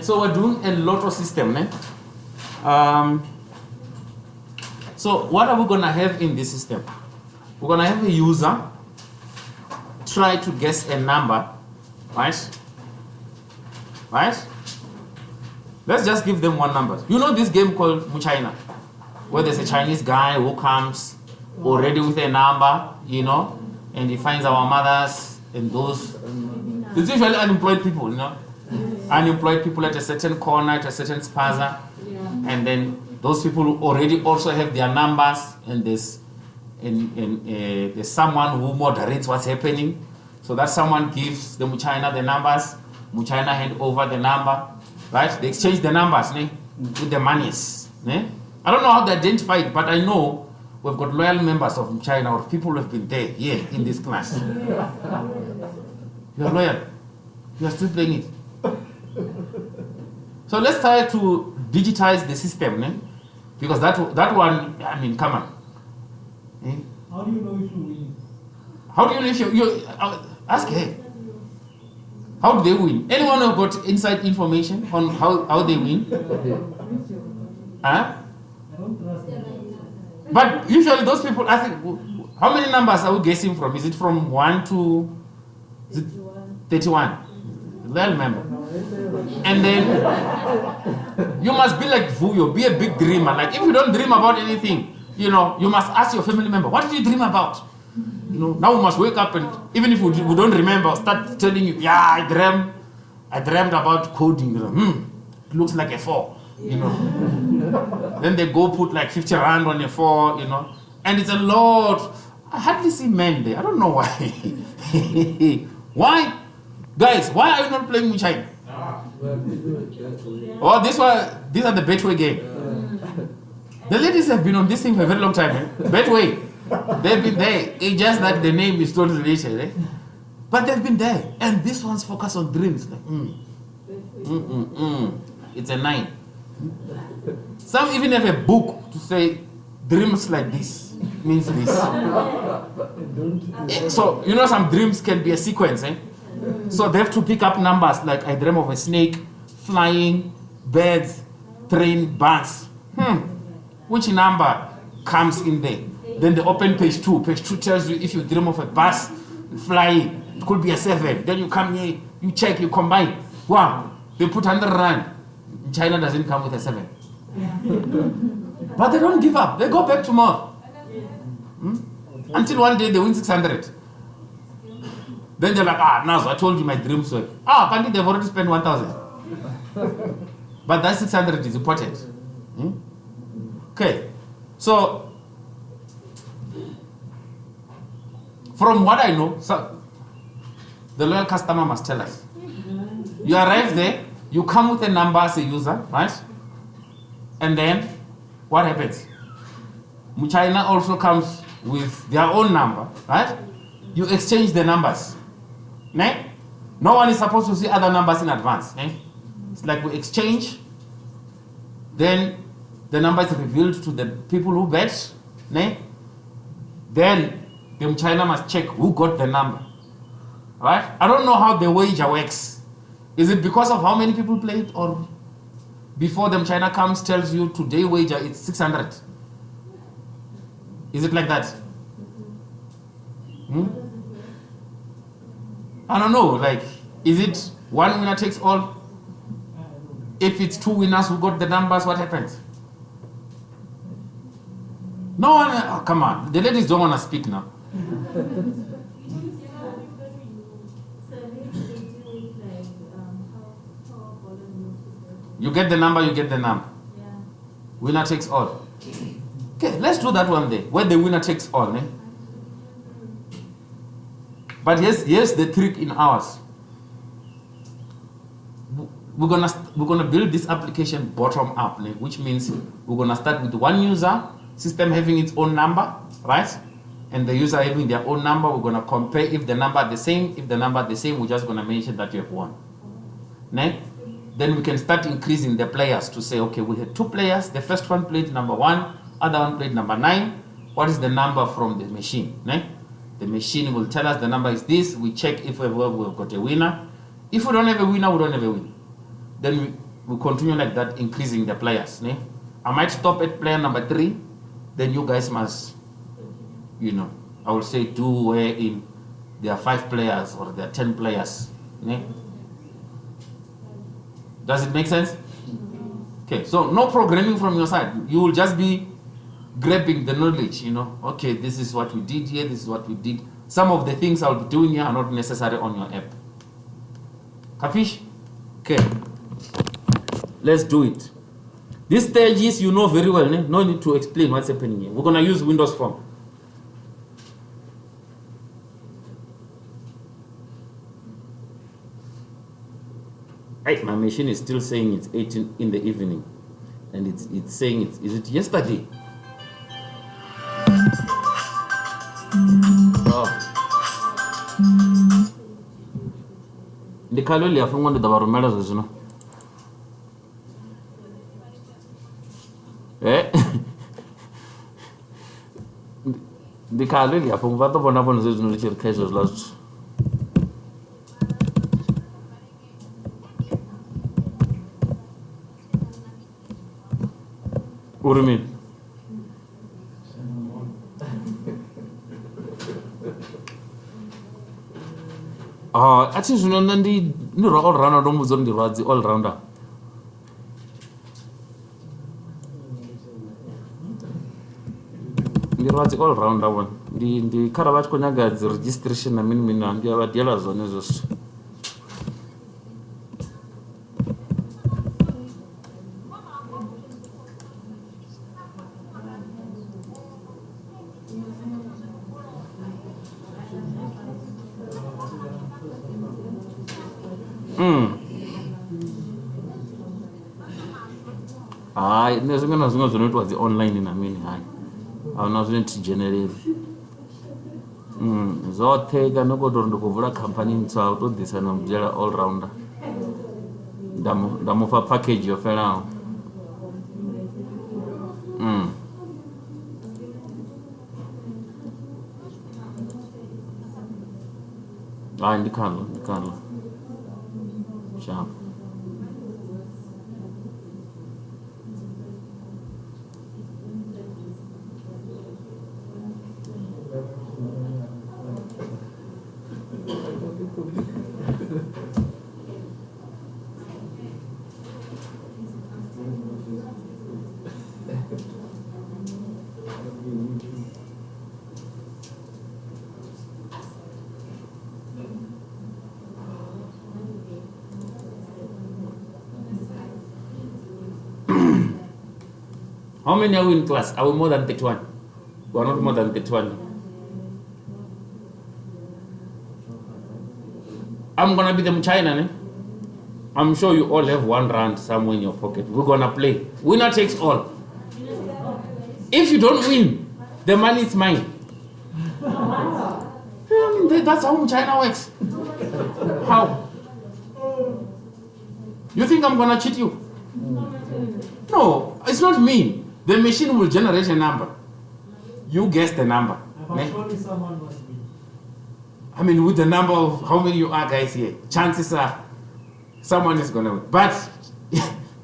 So we're doing a lotto system. So what are we gonna have in this system? We're gonna have a user try to guess a number, right? Right? Let's just give them one number. You know this game called Muchina, where there's a Chinese guy who comes already with a number, you know, and he finds our mothers and those. It's usually unemployed people, you know. Unemployed people at a certain corner, at a certain spaza, and then those people already also have their numbers, and there's someone who moderates what's happening. So that someone gives the Muchina the numbers, Muchina hand over the number, right? They exchange the numbers with the monies. I don't know how they identify it, but I know we've got loyal members of China or people who have been there here in this class. You are loyal. You are still playing it. So let's try to digitize the system, because that one, I mean, come on. How do you know if you win? How do you know if you ask her? How do they win? Anyone who got inside information on how they win? Huh? I don't trust them. But usually those people, I think, how many numbers are we guessing from? Is it from 1 to 31? Well, remember. And then you must be like Vuyo, be a big dreamer. Like if you don't dream about anything, you must ask your family member, what did you dream about? Now we must wake up and even if we don't remember, start telling you, yeah, I dreamt about coding. It looks like a 4. Then they go put like 50 rand on a 4, and it's a lot. I hardly see men there. I don't know why. Why? Guys, why are you not playing with China? Oh, these are the Betway game. The ladies have been on this thing for a very long time. Betway. They've been there. It's just that the name is totally related. But they've been there. And this one's focused on dreams. Like, It's a 9. Some even have a book to say dreams like this means this. So some dreams can be a sequence. So they have to pick up numbers like I dream of a snake, flying, birds, train, bus. Which number comes in there? Then they open page 2. Page 2 tells you if you dream of a bus flying, it could be a 7. Then you come here, you check, you combine. Wow, they put 100 rand. China doesn't come with a 7. But they don't give up. They go back tomorrow. Until one day they win 600. Then they're like, now I told you my dreams work. Apparently they've already spent 1,000. But that 600 is important. Okay. So, from what I know, the loyal customer must tell us. You arrive there, you come with a number as a user, right? And then, what happens? Muchina also comes with their own number, right? You exchange the numbers. No one is supposed to see other numbers in advance. It's like we exchange, then the number is revealed to the people who bet. Then the Muchina must check who got the number. Right? I don't know how the wager works. Is it because of how many people played, or before the Muchina comes tells you today wager it's 600? Is it like that? I don't know. Like, is it one winner takes all? If it's 2 winners who got the numbers, what happens? No one. Oh, come on. The ladies don't want to speak now. You get the number, you get the number. Winner takes all. Okay, let's do that one day, where the winner takes all. But here's the trick in ours. We're gonna build this application bottom up, which means we're gonna start with one user, system having its own number, right? And the user having their own number. We're gonna compare if the number are the same. If the number are the same, we're just gonna mention that you have won. Then we can start increasing the players to say, okay, we had 2 players. The first one played number 1, other one played number 9. What is the number from the machine? The machine will tell us the number is this. We check if we've got a winner. If we don't have a winner, we don't have a win. then we continue like that, increasing the players. Ne? I might stop at player number 3, then you guys must, I will say do where in there are 5 players or there are 10 players. Ne? Does it make sense? Okay, so no programming from your side. You will just be grabbing the knowledge, Okay, this is what we did here, this is what we did. Some of the things I'll be doing here are not necessary on your app. Capish? Okay. Let's do it. These stages you know very well, ne? No need to explain what's happening here. We're gonna use Windows Form. Right, my machine is still saying it's 18 in the evening. And it's saying is it yesterday? The kaloli after one of the barometers, Eh? The kaloli after what the one upon the nature cases lost. What do you mean? Actually, you know, the all rounder don't move on the roads, all rounder. The roads all rounder one. The Karavat Konaga, the registration, and the other dealers on this. There's going to was the online in a minute. I'm not going to generate. So take a no go to the company so I'll do this and I'm all rounder. The a package you fell out. In the candle. Sharp. How many are we in class? Are we more than 31? We are not more than 31. I'm gonna be them China, ne? I'm sure you all have 1 rand somewhere in your pocket. We're gonna play. Winner takes all. If you don't win, the money is mine. That's how China works. How? You think I'm gonna cheat you? No, it's not me. The machine will generate a number. You guess the number. Someone must win. I mean, with the number of how many you are guys here, chances are someone is gonna win. But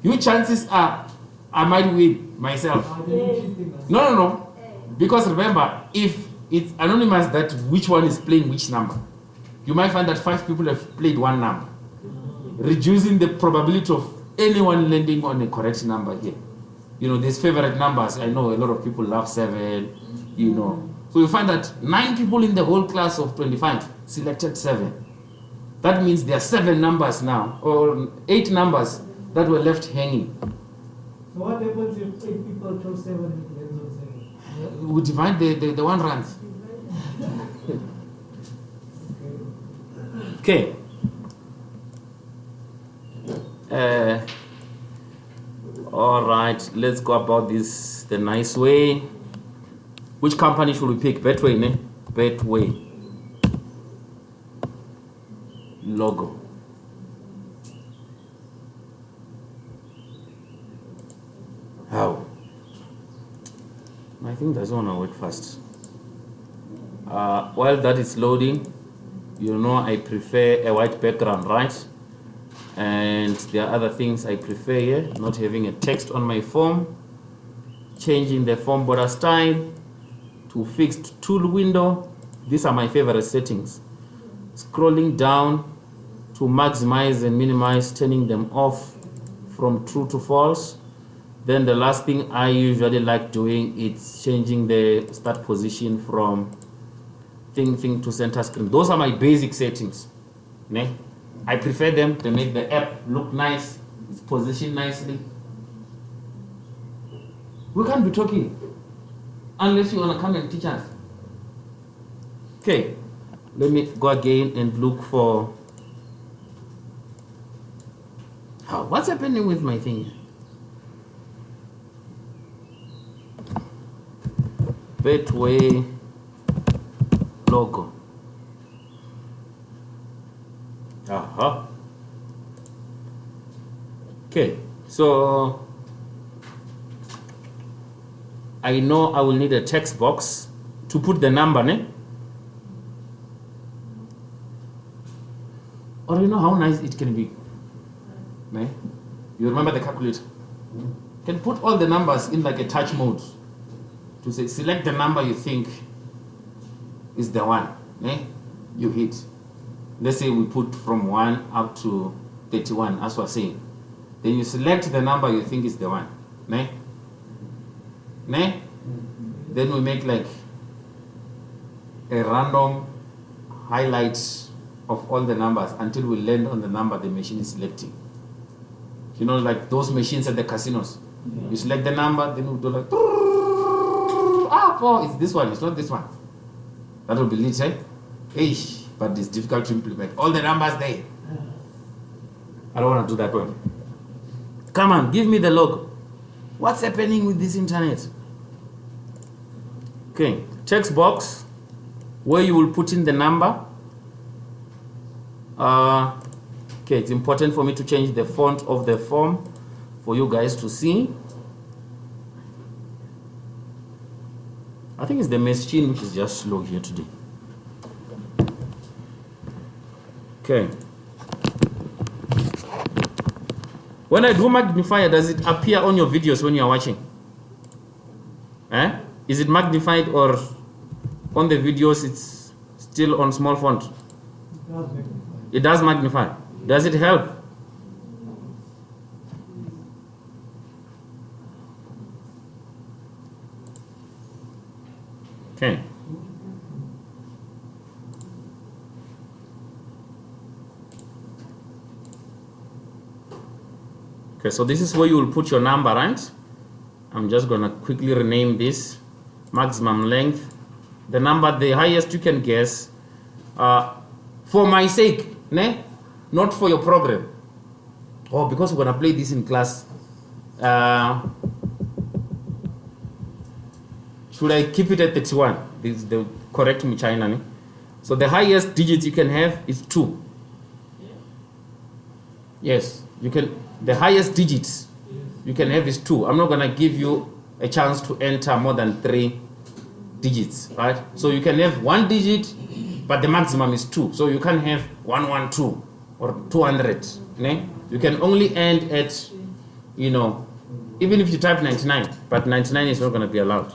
your chances are I might win myself. No. Because remember, if it's anonymous that which one is playing which number, you might find that 5 people have played 1 number, reducing the probability of anyone landing on a correct number here. These favorite numbers, I know a lot of people love 7, So you find that 9 people in the whole class of 25 selected 7. That means there are 7 numbers now, or 8 numbers that were left hanging. So what happens if 8 people chose 7 and it ends on 7? We divide the 1 rand. Okay. All right, let's go about this the nice way. Which company should we pick? Betway, ne? Betway. Logo. How? I think that's gonna work fast. While that is loading, I prefer a white background, right? And there are other things I prefer here, not having a text on my form, changing the form border style to fixed tool window. These are my favorite settings. Scrolling down to maximize and minimize, turning them off from true to false. Then the last thing I usually like doing is changing the start position from thing to center screen. Those are my basic settings. Ne? I prefer them. They make the app look nice. It's positioned nicely. We can't be talking unless you want to come and teach us. Okay, let me go again and look for. Oh, what's happening with my thing? Betway logo. Okay, so I know I will need a text box to put the number, ne? Or you know how nice it can be, ne? You remember the calculator? You can put all the numbers in like a touch mode to say select the number you think is the one, ne? You hit. Let's say we put from 1 up to 31, as we're saying. Then you select the number you think is the one, ne? Ne? Then we make like a random highlight of all the numbers until we land on the number the machine is selecting. You know, like those machines at the casinos. Yeah. You select the number, then we do like, oh, it's this one, it's not this one. That will be lit, eh? Eish. But it's difficult to implement. All the numbers there. I don't want to do that one. Come on, give me the logo. What's happening with this internet? Okay, text box where you will put in the number. Okay, it's important for me to change the font of the form for you guys to see. I think it's the machine which is just slow here today. Okay. When I do magnifier, does it appear on your videos when you're watching? Is it magnified, or on the videos it's still on small font? It does magnify. Does it help? Okay. Okay, so this is where you will put your number, right? I'm just gonna quickly rename this. Maximum length. The number, the highest you can guess. For my sake, ne? Not for your program. Oh, because we're gonna play this in class. Should I keep it at 31? This is the correct China, ne? So the highest digit you can have is 2. Yes, you can. The highest digits you can have is 2. I'm not gonna give you a chance to enter more than 3 digits, right? So you can have 1 digit, but the maximum is 2. So you can't have 112 or 200. Ne? You can only end at, you know, even if you type 99, but 99 is not gonna be allowed.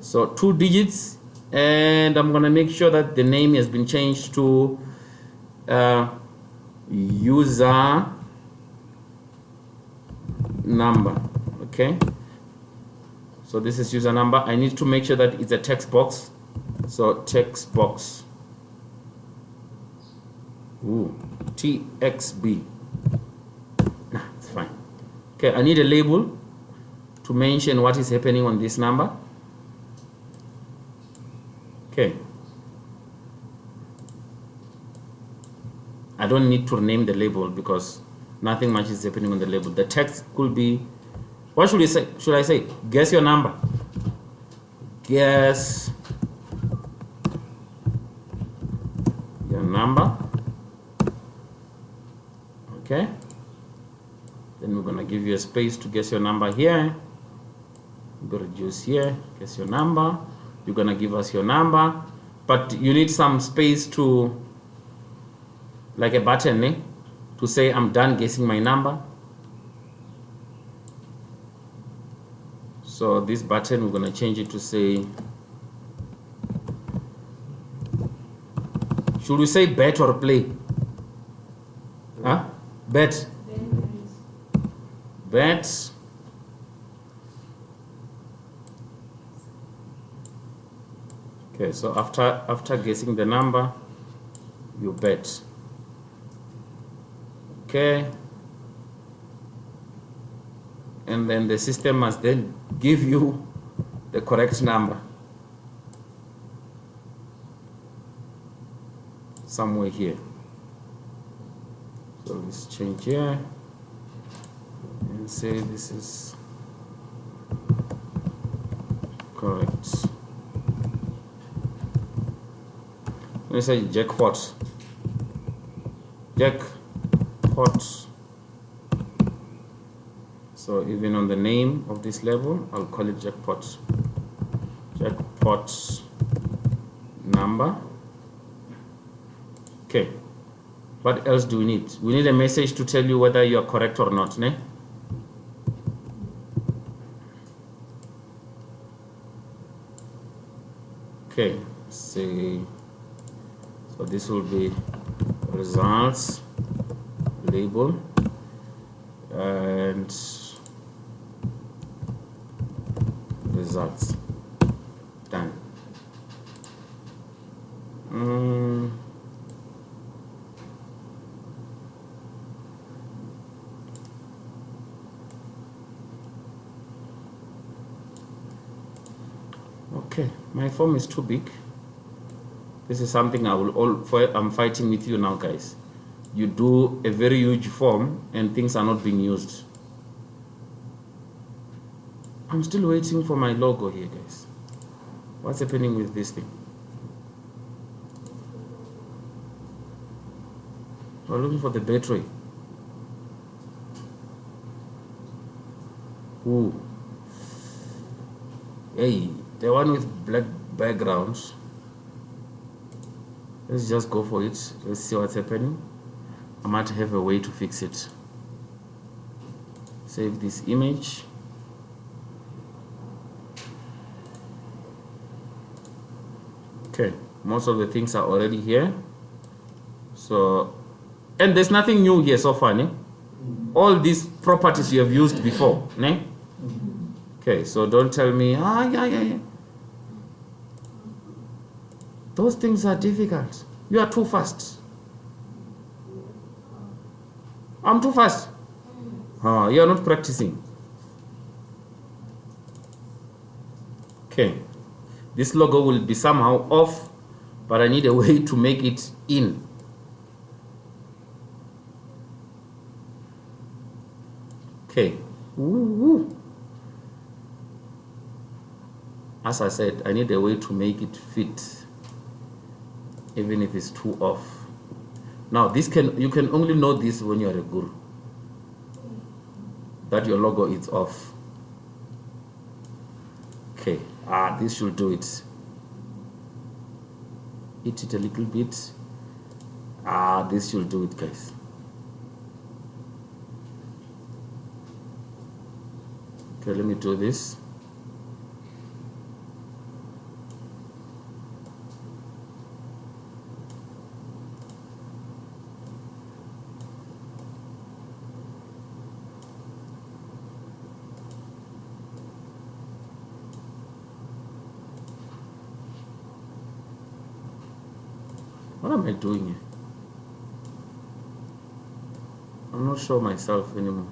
So 2 digits, and I'm gonna make sure that the name has been changed to user number. Okay, so this is user number. I need to make sure that it's a text box. So text box. Ooh, TXB. Nah, it's fine. Okay, I need a label to mention what is happening on this number. Okay. I don't need to rename the label because nothing much is happening on the label. The text could be, what should we say? Should I say, guess your number? Guess your number. Okay. Then we're gonna give you a space to guess your number here. We'll reduce here, guess your number. You're gonna give us your number, but you need some space to, like a button, eh? to say I'm done guessing my number. So this button, we're going to change it to say, should we say bet or play? Huh? Bet. Bet. Okay, so after guessing the number, you bet. Okay. And then the system must then give you the correct number somewhere here. So let's change here and say this is correct. Let's say jackpot. Jackpot. So even on the name of this level, I'll call it jackpot. Jackpot number. Okay. What else do we need? We need a message to tell you whether you are correct or not, ne? Okay. Say, so this will be results label and results. Done. Okay, my form is too big. This is something I'm fighting with you now, guys. You do a very huge form and things are not being used. I'm still waiting for my logo here, guys. What's happening with this thing? We're looking for the Betway. Ooh. Hey, the one with black backgrounds. Let's just go for it. Let's see what's happening. I might have a way to fix it. Save this image. Okay, most of the things are already here. So, and there's nothing new here so far, ne? All these properties you have used before, ne? Okay, so don't tell me, yeah. Those things are difficult. You are too fast. I'm too fast. Oh, you are not practicing. Okay. This logo will be somehow off, but I need a way to make it in. Okay. Woo. As I said, I need a way to make it fit, even if it's too off. Now, you can only know this when you are a guru, that your logo is off. Okay, this should do it. Hit it a little bit. This should do it, guys. Okay, let me do this. What am I doing here? I'm not sure myself anymore.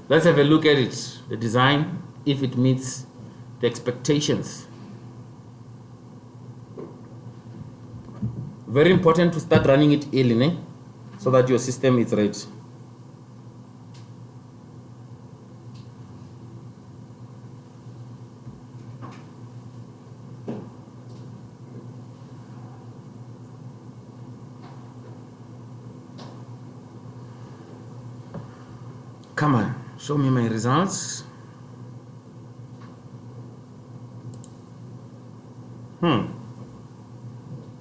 Let's have a look at it. The design, if it meets the expectations. Very important to start running it early, so that your system is ready. Come on, show me my results.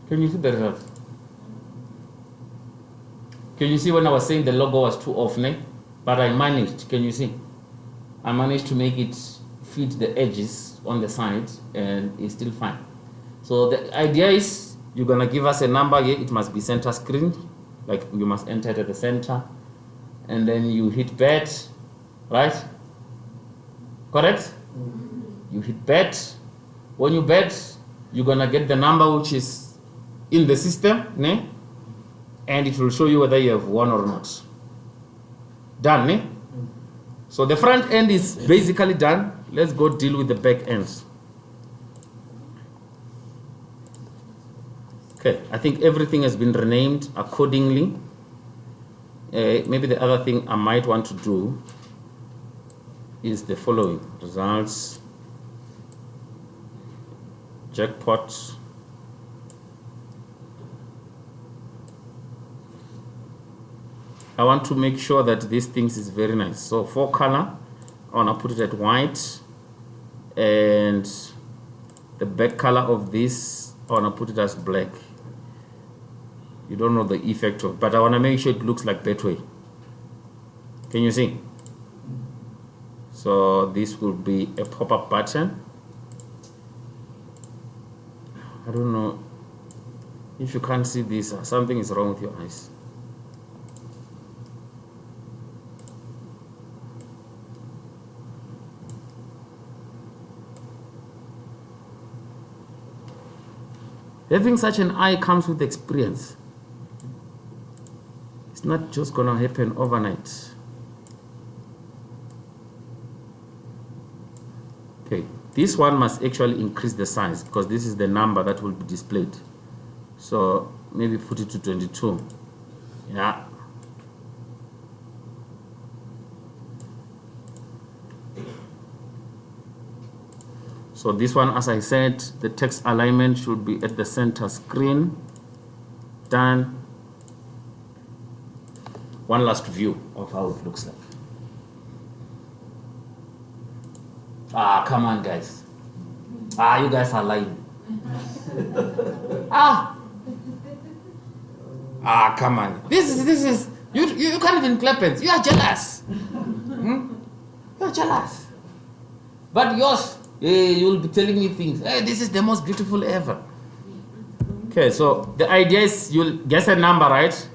Can you see the result? Can you see when I was saying the logo was too off, ne? But I managed, can you see? I managed to make it fit the edges on the side and it's still fine. So the idea is you're gonna give us a number here, it must be center screen, like you must enter it at the center, and then you hit bet, right? Correct? You hit bet. When you bet, you're gonna get the number which is in the system, ne? And it will show you whether you have won or not. Done, ne? So the front end is basically done. Let's go deal with the back ends. Okay, I think everything has been renamed accordingly. Maybe the other thing I might want to do is the following. Results, jackpot, I want to make sure that this thing is very nice. So for color, I want to put it at white, and the back color of this, I want to put it as black. You don't know the effect of, but I want to make sure it looks like Betway. Can you see? So this will be a pop-up button. I don't know if you can't see this, something is wrong with your eyes. Having such an eye comes with experience. It's not just gonna happen overnight. Okay, this one must actually increase the size because this is the number that will be displayed. So maybe put it to 22. Yeah. So this one, as I said, the text alignment should be at the center screen. Done. One last view of how it looks like. Ah, come on, guys. Ah, you guys are lying. Ah, come on. This is you can't even clap it. You are jealous. You are jealous. But yours, you'll be telling me things. Hey, this is the most beautiful ever. Okay, so the idea is you'll guess a number, right?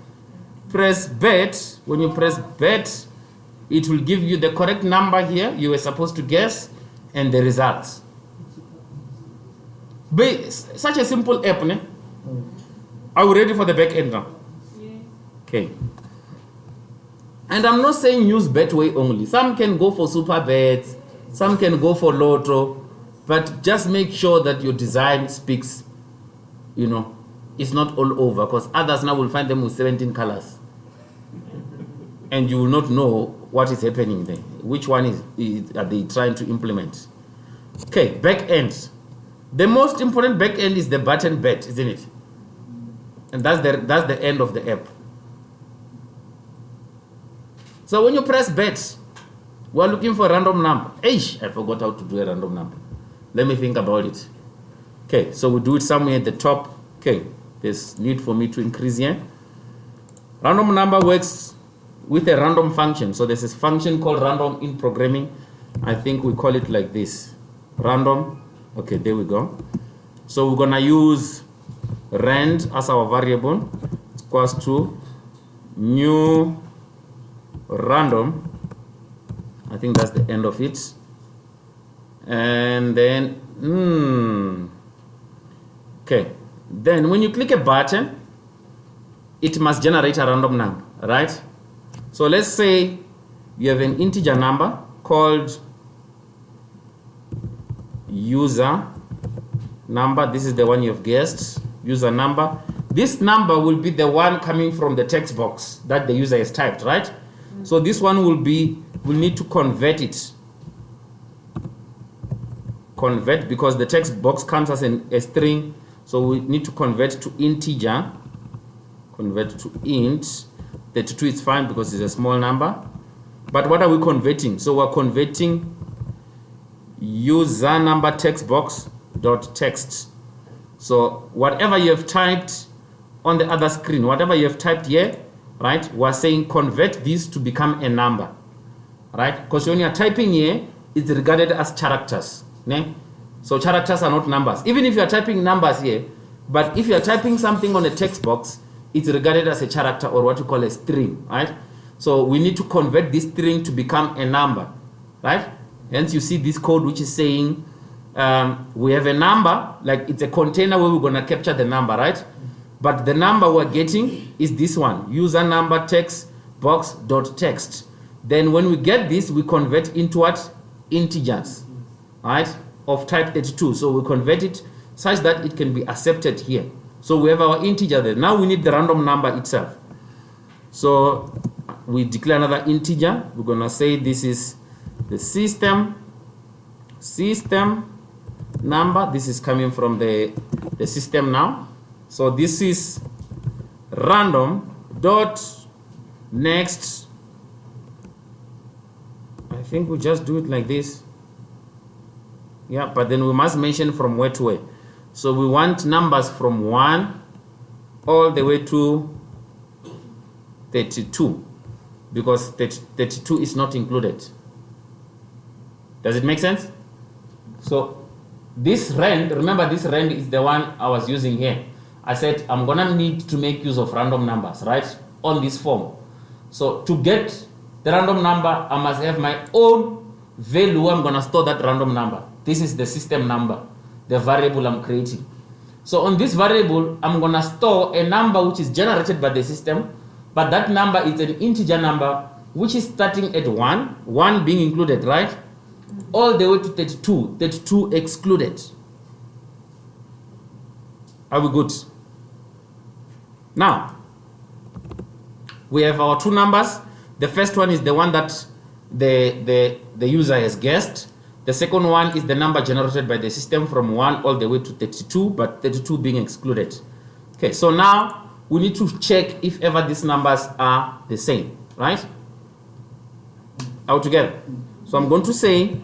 Press bet. When you press bet, it will give you the correct number here you were supposed to guess and the results. Such a simple app, ne? Are we ready for the back end now? Yeah. Okay. And I'm not saying use Betway only. Some can go for super bets, some can go for lotto, but just make sure that your design speaks, you know, it's not all over, because others now will find them with 17 colors. And you will not know what is happening there. Which one are they trying to implement? Okay, back end. The most important back end is the button bet, isn't it? And that's the end of the app. So when you press bet, we're looking for a random number. Eish, I forgot how to do a random number. Let me think about it. Okay, so we do it somewhere at the top. Okay, there's need for me to increase here. Random number works with a random function. So there's this function called random in programming. I think we call it like this. Random. Okay, there we go. So we're gonna use rand as our variable. It's equals to new random. I think that's the end of it. And then okay. Then when you click a button, it must generate a random number, right? So let's say you have an integer number called user number. This is the one you've guessed, user number. This number will be the one coming from the text box that the user has typed, right? So this one will be, we'll need to convert it. Convert, because the text box comes as a string, so we need to convert to integer. Convert to int. 32 is fine because it's a small number. But what are we converting? So we're converting user number text box dot text. So whatever you have typed on the other screen, whatever you have typed here, right, we're saying convert this to become a number, right? Because when you're typing here, it's regarded as characters. Ne? So characters are not numbers. Even if you're typing numbers here, but if you're typing something on a text box, it's regarded as a character or what you call a string, right? So we need to convert this string to become a number, right? Hence you see this code which is saying we have a number, like it's a container where we're going to capture the number, right? But the number we're getting is this one, user number text box dot text. Then when we get this, we convert into what? Integers, right? Of type 32. So we convert it such that it can be accepted here. So we have our integer there. Now we need the random number itself. So we declare another integer. We're going to say this is the system number. This is coming from the system now. So this is random dot next. I think we just do it like this. Yeah, but then we must mention from where to where. So we want numbers from 1 all the way to 32 because 32 is not included. Does it make sense? So this rand, remember this rand is the one I was using here. I said I'm gonna need to make use of random numbers, right? On this form. So to get the random number, I must have my own value. I'm gonna store that random number. This is the system number, the variable I'm creating. So on this variable, I'm gonna store a number which is generated by the system, but that number is an integer number which is starting at 1 being included, right? All the way to 32 excluded. Are we good? Now, we have our two numbers. The first one is the one that the user has guessed. The second one is the number generated by the system from 1 all the way to 32, but 32 being excluded. Okay, so now we need to check if ever these numbers are the same, right? All together. So I'm going to say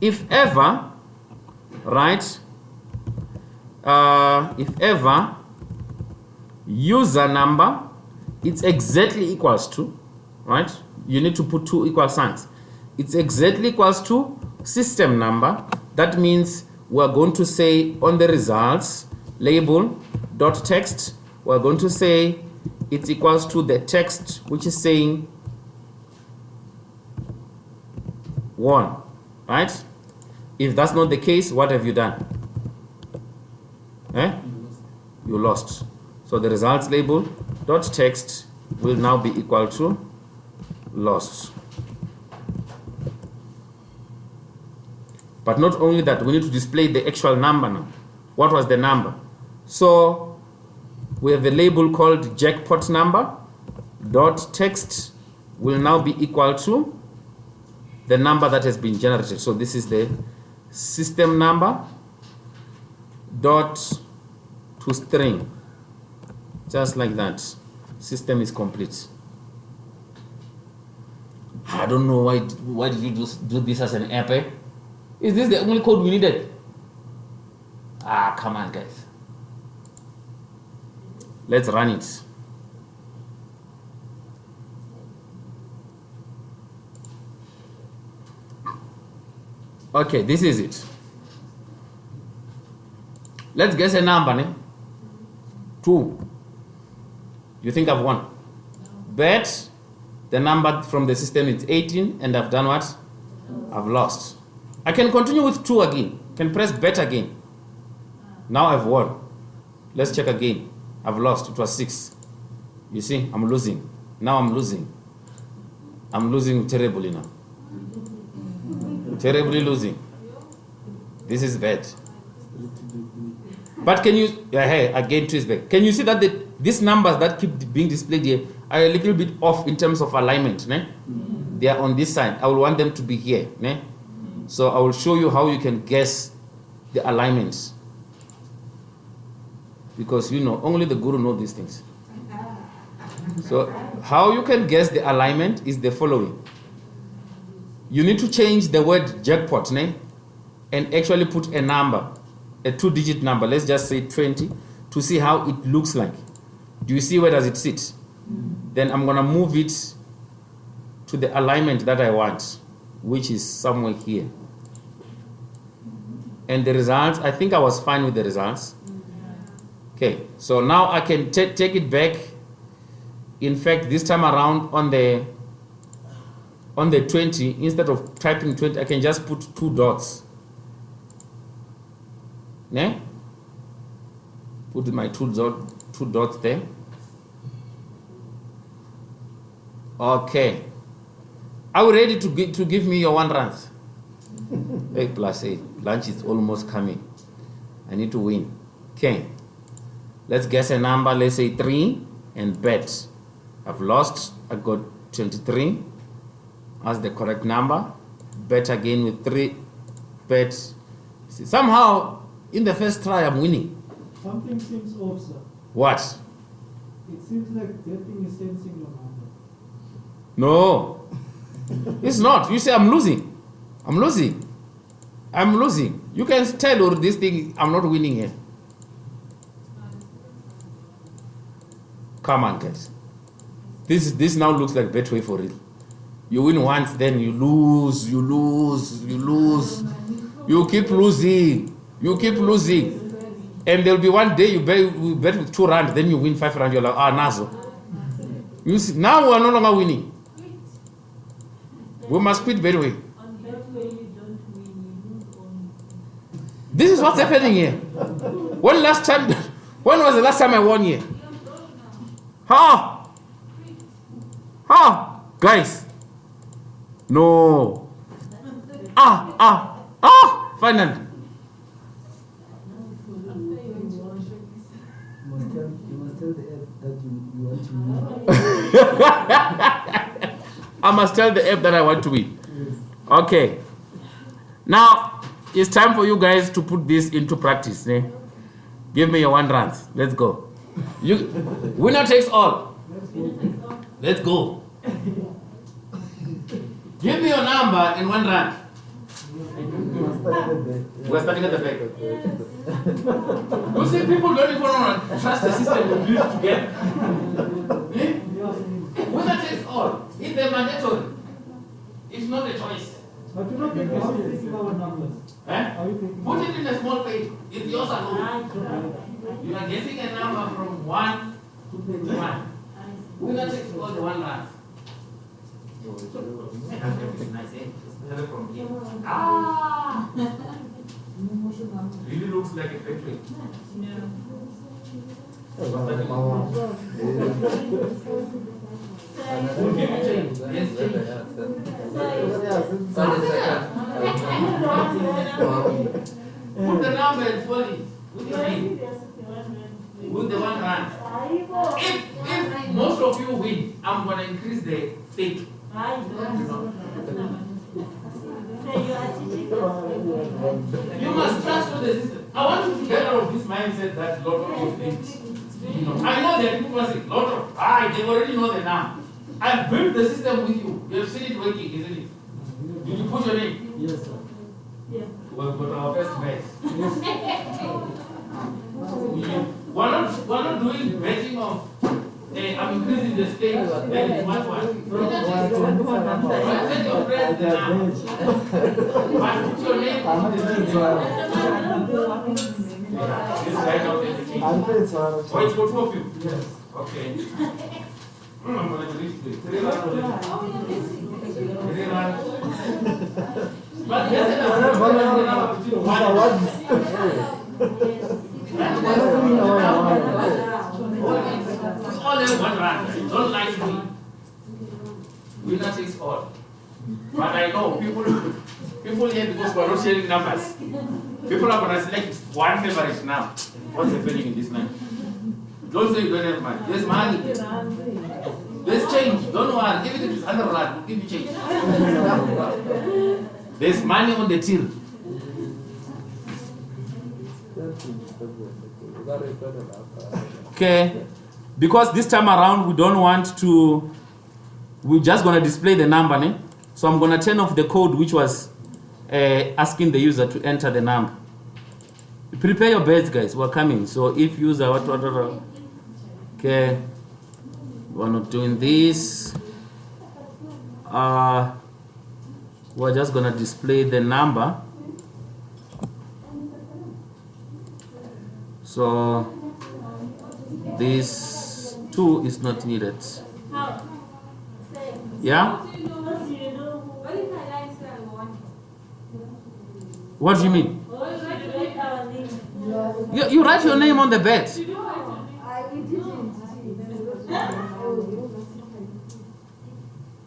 if ever, right, if ever user number it's exactly equals to, right? You need to put two equal signs. It's exactly equals to system number. That means we're going to say on the results label dot text, we're going to say it's equals to the text which is saying 1, right? If that's not the case, what have you done? You lost. So the results label dot text will now be equal to lost. But not only that, we need to display the actual number now. What was the number? So we have a label called jackpot number dot text will now be equal to the number that has been generated. So this is the system number dot to string, just like that. System is complete. I don't know why did you do this as an app? Is this the only code we needed? Come on, guys. Let's run it. Okay, this is it. Let's guess a number, ne? 2. You think I've won? Bet the number from the system is 18 and I've done what? I've lost. I can continue with 2 again. Can press bet again. Now I've won. Let's check again. I've lost. It was 6. You see, I'm losing. Now I'm losing. I'm losing terribly now. Terribly losing. This is bad. But can you, hey, again twist back. Can you see that these numbers that keep being displayed here are a little bit off in terms of alignment? Ne? They are on this side. I will want them to be here. Ne? So I will show you how you can guess the alignments. Because you know, only the guru knows these things. So how you can guess the alignment is the following. You need to change the word jackpot, ne? And actually put a number. a 2-digit number, let's just say 20, to see how it looks like. Do you see where does it sit? Then I'm gonna move it to the alignment that I want, which is somewhere here. And the results, I think I was fine with the results. Okay, so now I can take it back. In fact, this time around on the 20, instead of typing 20, I can just put 2 dots. Ne? Put my two dots there. Okay. Are you ready to give me your 1 rand? 8 plus 8. Lunch is almost coming. I need to win. Okay. Let's guess a number. Let's say 3 and bet. I've lost. I got 23 as the correct number. Bet again with 3. Bet. See, somehow, in the first try, I'm winning. Something seems off, sir. What? It seems like that thing is sensing your number. No. It's not. You say I'm losing. I'm losing. I'm losing. You can tell or this thing, I'm not winning here. Come on, guys. This now looks like Betway for real. You win once, then you lose, you lose, you lose. You keep losing. You keep losing. And there'll be one day you bet with 2 rand, then you win 5 rand. You're like, Nazo. You see, now we are no longer winning. We must quit Betway. On Betway, you don't win, you lose only. This is what's happening here. When was the last time I won here? Ha! Ha! Guys. No. Finally. You must tell the app that you want to win. I must tell the app that I want to win. Yes. Okay. Now, it's time for you guys to put this into practice. Eh? Give me your 1 rand. Let's go. Winner takes all. Let's go. Give me your number in 1 rand. You must start at the back. We're starting at the back. You see, people don't even want to trust the system we built together. Eh? Winner takes all. It's a mandatory. It's not a choice. But you're not taking our numbers. Eh? Are you taking Put it in a small page. It's yours alone. You are guessing a number from 1 to 21. Winner takes all the 1 rand. Nice, eh? From here. Really looks like a factory. We'll give you change. Yes, put the number and fold it. With the name. With the 1 rand. If most of you win, I'm going to increase the stake. You must trust with the system. I want you to get out of this mindset that lot of things. I know that people say, lot of, they already know the number. I've built the system with you. You have seen it working, isn't it? Did you put your name? Yes, sir. Yeah. We've got our first match. We're not doing betting of, I'm increasing the stake, then it's much worse. Set your friends the number. But put your name on the system. This guy not everything. Oh, it's for 2 of you? Yes. Okay. I'm going to reach the 3 rand already. 3 rand. But there's another between 1 and 1. We all have 1 rand. Don't lie to me. Winner takes all. But I know people here, because we're not sharing numbers, people are going to select one favorite now. What's happening in this night? Don't say you don't have money. There's money. There's change. Don't worry. Even if it's 100 rand, we'll give you change. There's money on the till. Okay. Because this time around, we don't want to, we're just going to display the number. Ne? So I'm going to turn off the code which was asking the user to enter the number. Prepare your bets, guys. We're coming. So if user what okay, we're not doing this. We're just gonna display the number. So this 2 is not needed. Yeah? What do you mean? You write your name on the bet.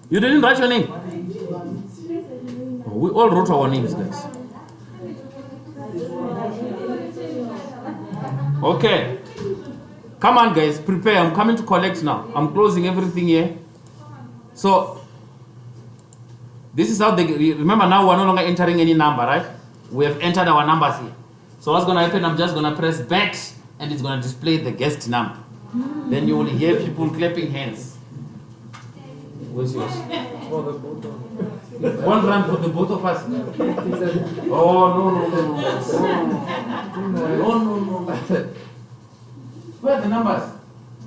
You didn't write your name? Oh, we all wrote our names, guys. Okay. Come on, guys. Prepare. I'm coming to collect now. I'm closing everything here. So, this is how they... Remember now we're no longer entering any number, right? We have entered our numbers here. So what's going to happen? I'm just going to press bet and it's going to display the guest number. Then you will hear people clapping hands. Where's yours? One run for the both of us. Oh, no. No. Where are the numbers?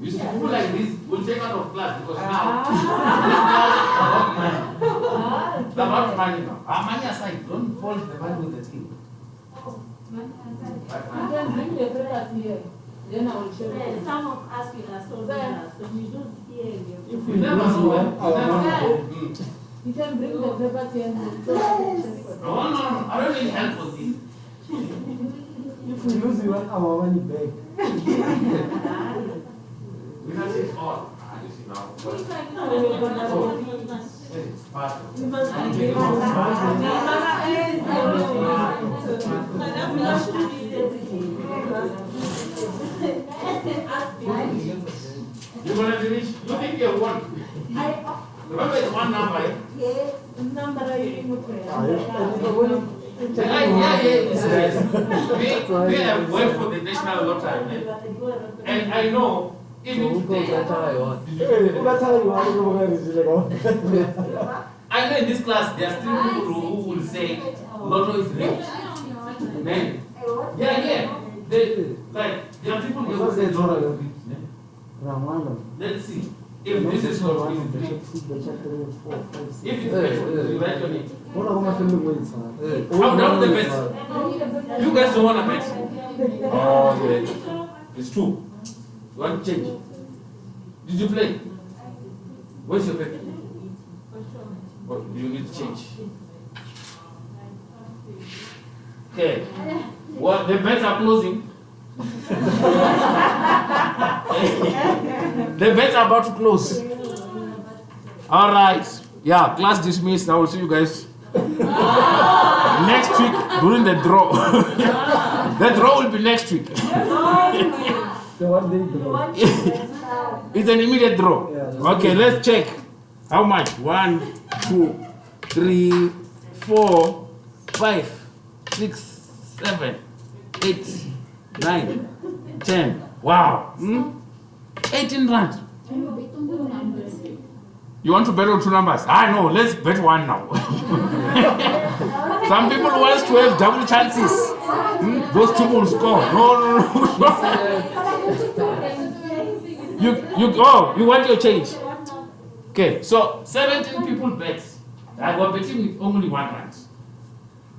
You see, people like this will take out of class because now this class is about money. It's about money now. Money aside, don't fall the money with the team. You can bring the papers here. Then I will show you. Some of us will have so you just hear You never know. You can bring the papers here and No, I don't need help for this. If we lose, we want our money back. We have it all. You see now. You're going to finish? You think you won? Remember it's one number, eh? Yes, number Yeah, we have worked for the national lottery, and I know even today. I know in this class there are still people who will say lotto is rich. Man, yeah. There are people who will say lotto is rich. Let's see if this is what is rich. If it's rich, you write your name. How down the bet? You guys don't want to bet? Oh, yeah. It's true. You want to change? Did you play? Where's your bet? What do you need to change? Okay. Well, the bets are closing. The bets are about to close. All right. Yeah, class dismissed. I will see you guys next week during the draw. The draw will be next week. So what they do? It's an immediate draw. Yeah. Okay, let's check. How much? 1, 2, 3, 4, 5, 6, 7, 8, 9, 10. Wow. 18 rand. You want to bet on 2 numbers? No, let's bet 1 now. Some people want to have double chances. Those two will score. No. You want your change? Okay, so 17 people bet. I was betting with only 1 rand.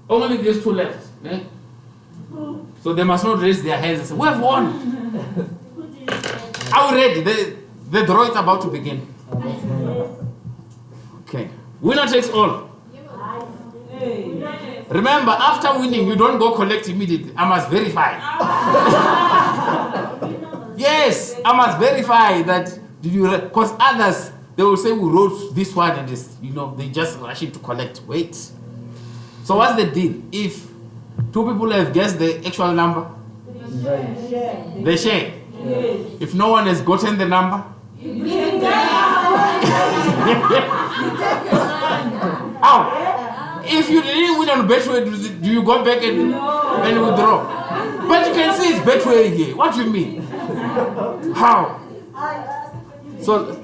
Only there's 2 left. Eh? So they must not raise their hands and say, we have won. Are we ready? The draw is about to begin. Okay. Winner takes all. Remember, after winning, you don't go collect immediately. I must verify. Yes, I must verify that did you, because others, they will say we wrote this one and this, they just rush it to collect. Wait. So what's the deal? If 2 people have guessed the actual number, they share. If no one has gotten the number, if you didn't win on Betway, do you go back and withdraw? But you can see it's Betway here. What do you mean? How? So,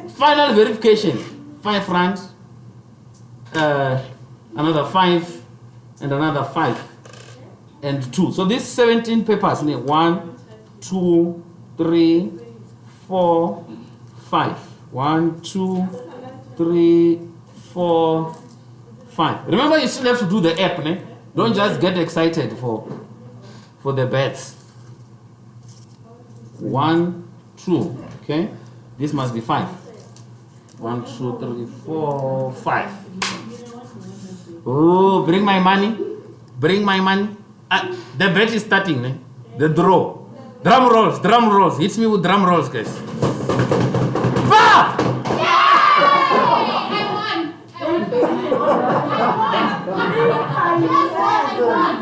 final verification. 5 rand, another 5, and another 5. and 2. So these 17 papers, 1, 2, 3, 4, 5. 1, 2, 3, 4, 5. Remember, you still have to do the app, ne? Don't just get excited for the bets. 1, 2. Okay, this must be 5. 1, 2, 3, 4, 5. Oh, bring my money. Bring my money. The bet is starting, eh? The draw. Drum rolls, drum rolls. Hit me with drum rolls, guys. Bah!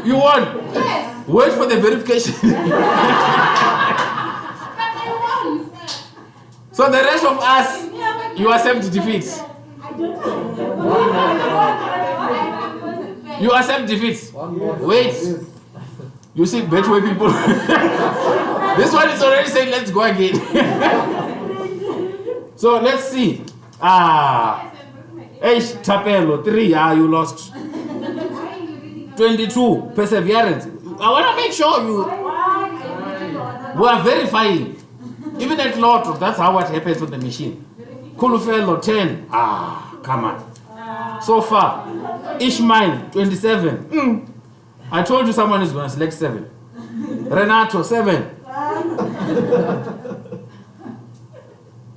You won? Yes. Wait for the verification. So the rest of us, you accept defeat. You accept defeat. Wait. You see, Betway people. This one is already saying, let's go again. So let's see. Tapelo, 3. You lost. 22. Perseverance. I want to make sure we are verifying. Even at Lotto, that's how it happens with the machine. Kulufelo, 10. Come on. So far. Ishmael, 27. I told you someone is going to select 7. Renato, 7.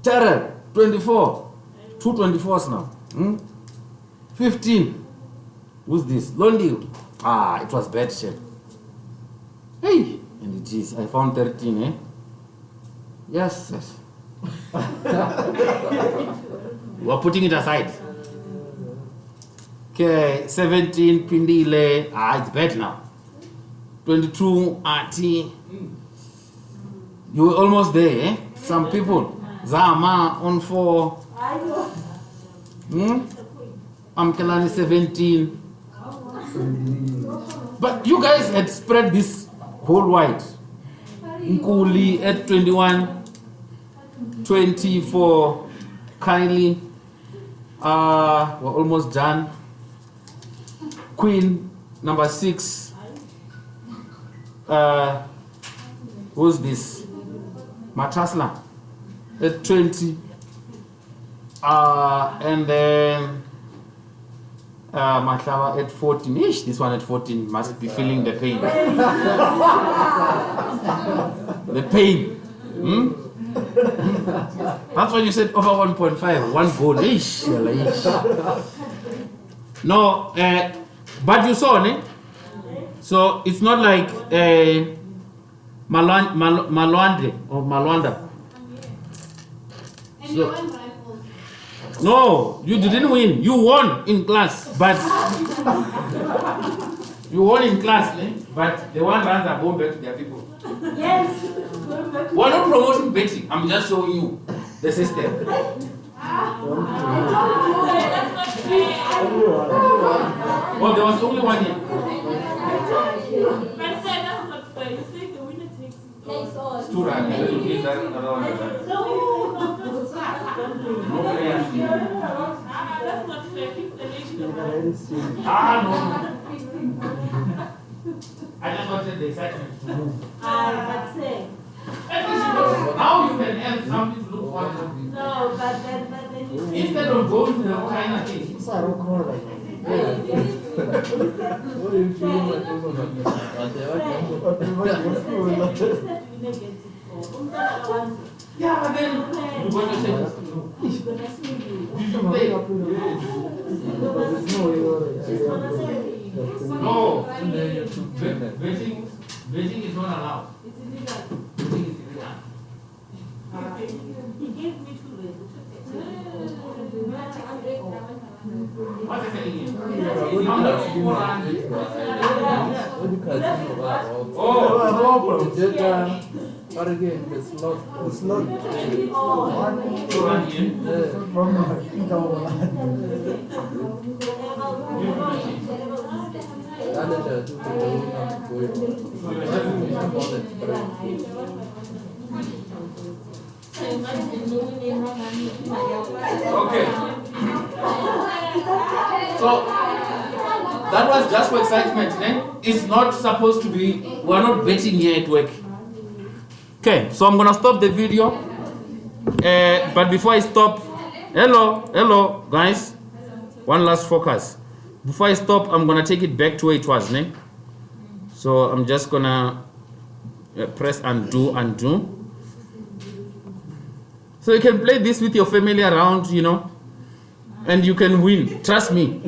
Terrell, 24. 2 24s now. 15. Who's this? Londi. It was bad shape. Hey, and it is. I found 13, eh? Yes. We're putting it aside. Okay, 17, Pindile. It's bad now. 22, Ati. You were almost there, eh? Some people. Zama on 4. Amkelani 17. But you guys had spread this whole wide. Nkuli at 21. 20 for Kylie. We're almost done. Queen, number 6. Who's this? Matasla at 20. And then Matlava at 14. This one at 14 must be feeling the pain. The pain. That's why you said over 1.5, 1 goal. No, but you saw, ne? So it's not like Malwande or Malwanda. So, no, you didn't win. You won in class, but you won in class, ne? But the one runs are going back to their people. Yes. We're not promoting betting. I'm just showing you the system. Oh, there was only one here. But sir, that's not fair. You say the winner takes it. Takes all. It's 2 rand. You leave that around. No players. That's not fair. Keep the nation apart. No. I just wanted the excitement to move. But say. Now you can help something to look forward to. No, but then you say. Instead of going to the China thing. Yeah, but then you're going to say, no, betting is not allowed. It's illegal. Betting is illegal. He gave me 2 reds. What's he saying here? Okay. So that was just for excitement. It's not supposed to be, we're not betting here at work. Okay, so I'm gonna stop the video. But before I stop, hello, guys. One last focus. Before I stop, I'm gonna take it back to where it was, So I'm just gonna press undo. So you can play this with your family around, and you can win. Trust me.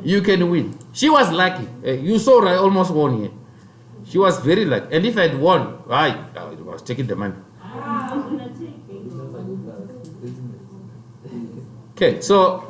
You can win. She was lucky. You saw I almost won here. She was very lucky. And if I had won, I was taking the money. Okay, so